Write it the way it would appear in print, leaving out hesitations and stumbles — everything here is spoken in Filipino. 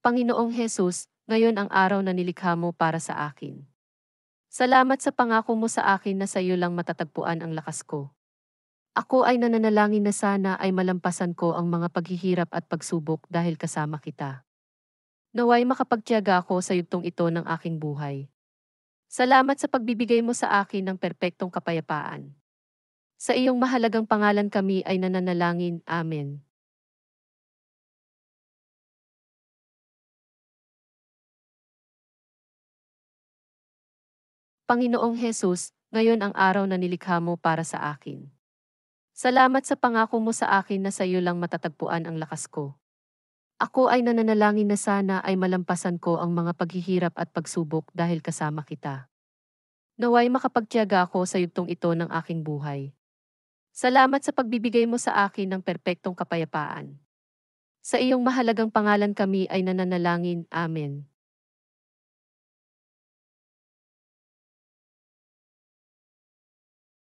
Panginoong Hesus, ngayon ang araw na nilikha mo para sa akin. Salamat sa pangako mo sa akin na sa iyo lang matatagpuan ang lakas ko. Ako ay nananalangin na sana ay malampasan ko ang mga paghihirap at pagsubok dahil kasama kita. Naway makapagtiyaga ako sa yugtong ito ng aking buhay. Salamat sa pagbibigay mo sa akin ng perpektong kapayapaan. Sa iyong mahalagang pangalan kami ay nananalangin. Amen. Panginoong Hesus, ngayon ang araw na nilikha mo para sa akin. Salamat sa pangako mo sa akin na sa iyo lang matatagpuan ang lakas ko. Ako ay nananalangin na sana ay malampasan ko ang mga paghihirap at pagsubok dahil kasama kita. Naway makapagtiyaga ako sa yugtong ito ng aking buhay. Salamat sa pagbibigay mo sa akin ng perpektong kapayapaan. Sa iyong mahalagang pangalan kami ay nananalangin. Amen.